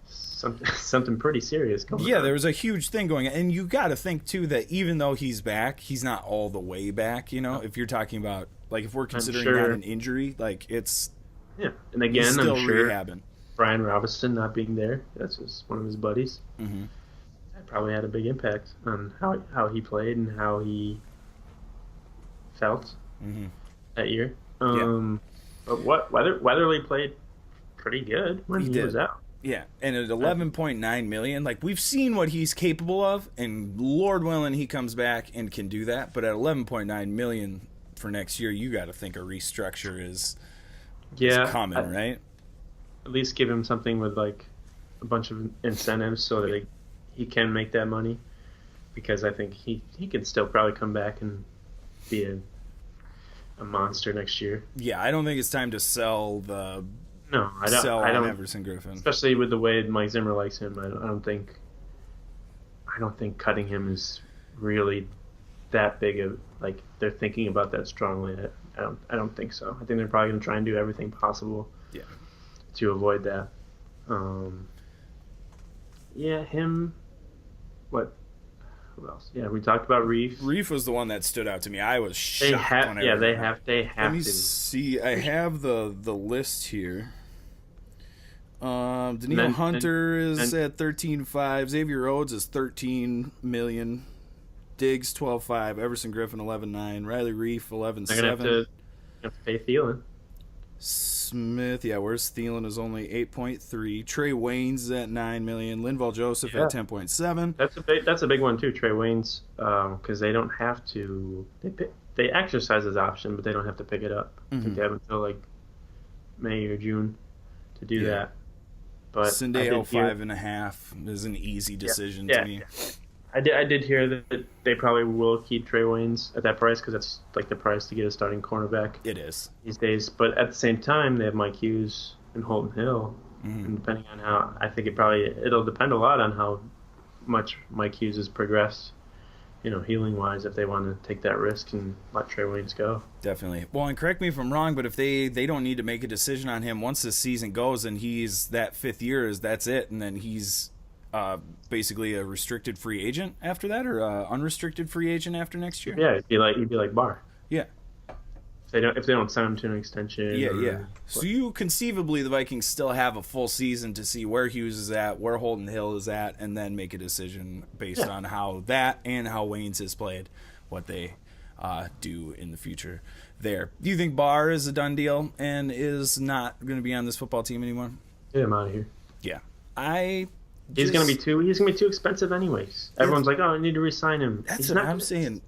B: Something pretty serious going on.
A: Yeah, there was a huge thing going on. And you got to think, too, that even though he's back, he's not all the way back, if you're talking about, if we're considering that an injury, it's...
B: Yeah, and again,
A: still
B: I'm sure
A: rehabbing.
B: Brian Robinson not being there, that's just one of his buddies. Mm-hmm. That probably had a big impact on how he played and how he felt that year. But Weatherly played pretty good when he was out.
A: Yeah, and at $11.9 million, we've seen what he's capable of, and Lord willing, he comes back and can do that. But at $11.9 million for next year, you got to think a restructure is coming, right?
B: At least give him something with a bunch of incentives so that he can make that money, because I think he can still probably come back and be a monster next year.
A: Yeah, I don't think it's time to sell the.
B: No, I don't.
A: Everson Griffen,
B: especially with the way Mike Zimmer likes him. I don't think cutting him is really that big of they're thinking about that strongly. I don't think so. I think they're probably going to try and do everything possible.
A: Yeah.
B: To avoid that. Him. What? Who else? Yeah, we talked about Reiff.
A: Reiff was the one that stood out to me. I was shocked.
B: They have
A: Let me
B: to.
A: see. I have the list here. Daniil Hunter is at 13.5. Xavier Rhodes is 13 million. Diggs 12.5, Everson Griffen 11.9, Riley Reiff 11.7.
B: They're gonna have to pay Thielen.
A: Smith, where's Thielen is only 8.3. Trey Waynes at $9 million. Linval Joseph at 10.7.
B: That's a big one too. Trey Waynes, because they don't have to. They exercise his option, but they don't have to pick it up. I think they have until like May or June to do that. But
A: Sendejo 5.5 is an easy decision to me.
B: I did hear that they probably will keep Trey Waynes at that price because that's like the price to get a starting cornerback.
A: It is
B: these days. But at the same time, they have Mike Hughes and Holton Hill, and depending on how, I think it'll depend a lot on how much Mike Hughes has progressed, healing wise. If they want to take that risk and let Trey Waynes go,
A: definitely. Well, and correct me if I'm wrong, but if they don't need to make a decision on him once this season goes and he's that 5th year, that's it, and then he's basically a restricted free agent after that, or unrestricted free agent after next year.
B: Yeah, he'd be like Barr.
A: Yeah.
B: If they don't sign him to an extension.
A: Yeah. So you conceivably the Vikings still have a full season to see where Hughes is at, where Holton Hill is at, and then make a decision based on how that and how Waynes has played, what they do in the future there. Do you think Barr is a done deal and is not going to be on this football team anymore?
B: Get him out of here.
A: Yeah.
B: He's gonna be too expensive anyways. Everyone's like, "Oh, I need to re-sign him."
A: That's what I'm saying.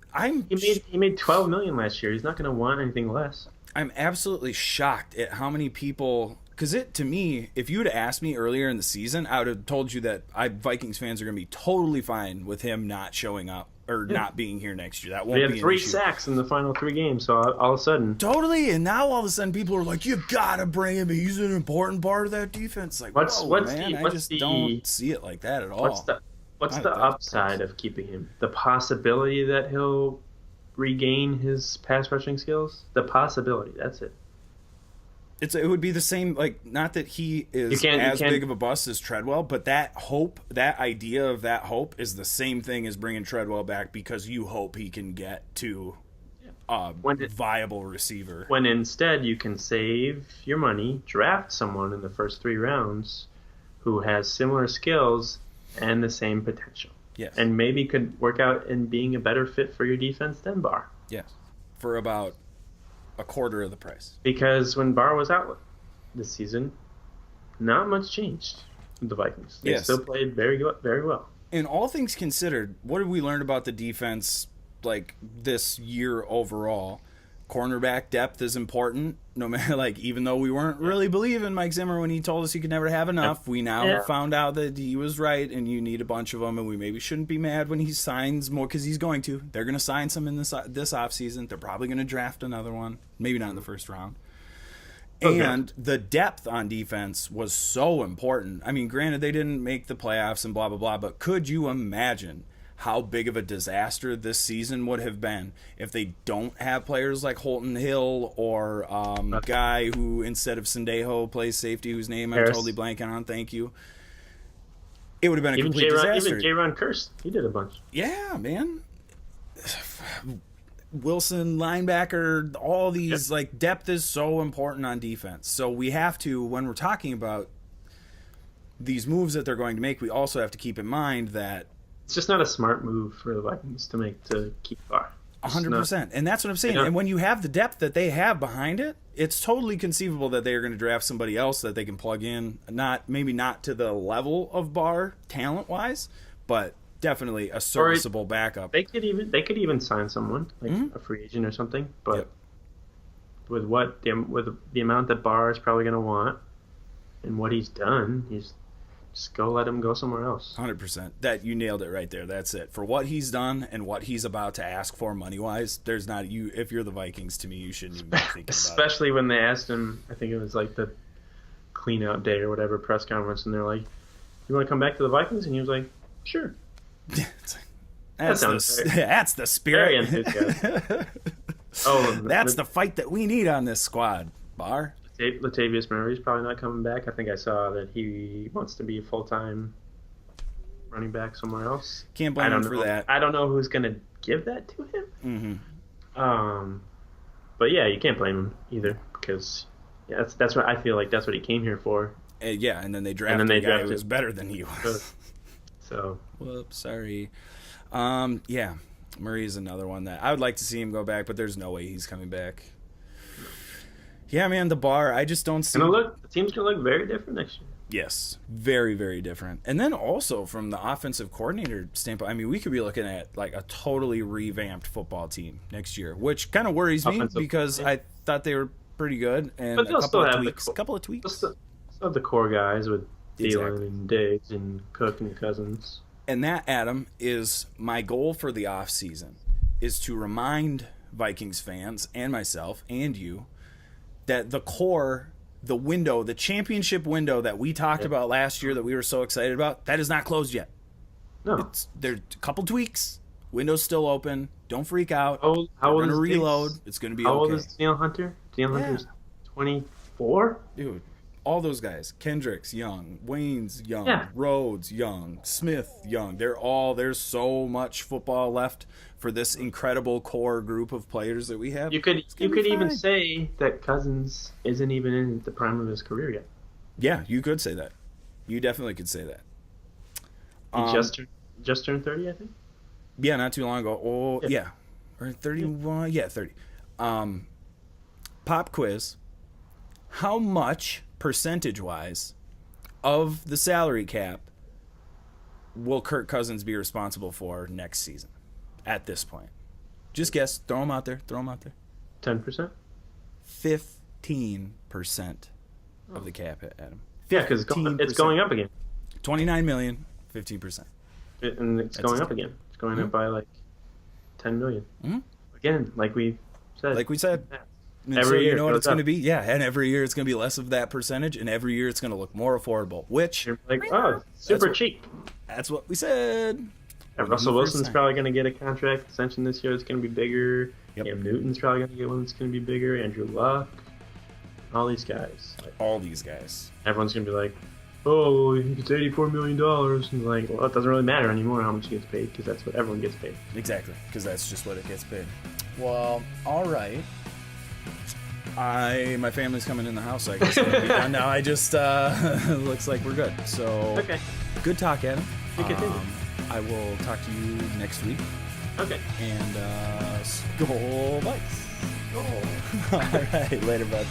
B: He made $12 million last year. He's not gonna want anything less.
A: I'm absolutely shocked at how many people. Because to me, if you would have asked me earlier in the season, I would have told you that Vikings fans are gonna be totally fine with him not showing up or not being here next year. That won't be an issue.
B: He had 3 sacks in the final 3 games, so all of a sudden...
A: Totally, and now all of a sudden people are like, you gotta bring him. He's an important part of that defense. Like, I just don't see it like that at all.
B: What's the upside of keeping him? The possibility that he'll regain his pass rushing skills? The possibility, that's it.
A: It would be the same, like, not that he is as big of a bust as Treadwell, but that hope, that idea of that hope is the same thing as bringing Treadwell back because you hope he can get to a viable receiver.
B: When instead you can save your money, draft someone in the first 3 rounds who has similar skills and the same potential.
A: Yes.
B: And maybe could work out in being a better fit for your defense than Barr.
A: Yes. For about a quarter of the price.
B: Because when Barr was out this season, not much changed with the Vikings. They still played very well.
A: In all things considered, what have we learned about the defense like this year overall? Cornerback depth is important. No matter, like, even though we weren't really believing Mike Zimmer when he told us he could never have enough, we now found out that he was right, and you need a bunch of them. And we maybe shouldn't be mad when he signs more because he's going to. They're going to sign some in this offseason. They're probably going to draft another one, maybe not in the first round. And the depth on defense was so important. I mean, granted, they didn't make the playoffs and blah, blah, blah, but could you imagine how big of a disaster this season would have been if they don't have players like Holton Hill or a guy who, instead of Sendejo, plays safety, whose name I'm totally blanking on, thank you. It would have been a complete disaster.
B: Even J-Ron Curse, he did a bunch.
A: Yeah, man. Wilson, linebacker, all these, like, depth is so important on defense. So we have to, when we're talking about these moves that they're going to make, we also have to keep in mind that
B: it's just not a smart move for the Vikings to make to keep Barr.
A: 100%. And that's what I'm saying. And when you have the depth that they have behind it, it's totally conceivable that they are going to draft somebody else that they can plug in. Maybe not to the level of Barr talent-wise, but definitely a serviceable backup.
B: They could even sign someone, like a free agent or something. But with the amount that Barr is probably going to want and what he's done, just go let him go somewhere else.
A: 100%. That you nailed it right there. That's it. For what he's done and what he's about to ask for money-wise, there's not you. If you're the Vikings, to me, you shouldn't even be thinking about it.
B: Especially when they asked him, I think it was like the clean-out day or whatever press conference, and they're like, "You want to come back to the Vikings?" And he was like, "Sure."
A: That's the spirit.
B: Very enthusiastic.
A: That's the fight that we need on this squad, Barr.
B: Latavius Murray's probably not coming back. I think I saw that he wants to be a full-time running back somewhere else.
A: Can't blame him for that.
B: I don't know who's going to give that to him. Mm-hmm. But yeah, you can't blame him either because that's what I feel like. That's what he came here for.
A: And then they drafted a guy who was better than he was.
B: So,
A: whoops, sorry. Yeah. Murray's another one that I would like to see him go back, but there's no way he's coming back. Yeah, man, the bar, I just don't see...
B: The team's going to look very different next year.
A: Yes, very, very different. And then also from the offensive coordinator standpoint, I mean, we could be looking at like a totally revamped football team next year, which kind of worries me because I thought they were pretty good. And
B: but
A: a couple of tweaks.
B: They'll still have the core guys with Thielen and Diggs and Cook and Cousins.
A: And that, Adam, is my goal for the offseason, is to remind Vikings fans and myself and you that the core, the window, the championship window that we talked about last year that we were so excited about, that is not closed yet.
B: No.
A: There's a couple tweaks. Window's still open. Don't freak out.
B: How old
A: is
B: reload.
A: It's going to be
B: how
A: okay.
B: How old is Daniel Hunter? Daniel Hunter's 24?
A: Dude, all those guys. Kendricks, young. Wayne's young. Rhodes, young. Smith, young. There's so much football left for this incredible core group of players that we have.
B: You could even say that Cousins isn't even in the prime of his career yet.
A: Yeah, you could say that. You definitely could say that.
B: He just turned 30, I think.
A: Yeah, not too long ago. Oh, yeah. Or 31. Yeah, 30. Pop quiz. How much, percentage-wise, of the salary cap will Kirk Cousins be responsible for next season at this point? Just guess. Throw them out there.
B: 10%?
A: 15% of the cap hit, Adam.
B: Yeah, because it's going up again.
A: $29 million, 15%.
B: And it's going up again. It's going up by like $10 million.
A: Mm-hmm.
B: Again, like we said.
A: Every year, you know what it's going to be? Yeah, and every year it's going to be less of that percentage, and every year it's going to look more affordable, which...
B: You're like, super cheap.
A: That's what we said.
B: And Russell Wilson's probably going to get a contract extension this year that's going to be bigger.
A: Yep.
B: Cam Newton's probably going to get one that's going to be bigger. Andrew Luck. All these guys. Everyone's going to be like, oh, he gets $84 million. And like, well, it doesn't really matter anymore how much he gets paid because that's what everyone gets paid.
A: Exactly, because that's just what it gets paid. Well, all right. My family's coming in the house, so I guess it'll be done now. I just looks like we're good. So
B: okay.
A: Good talk, Adam.
B: I
A: will talk to you next week.
B: Okay.
A: And Skol Vikes.
B: Skol.
A: All right, later, bud.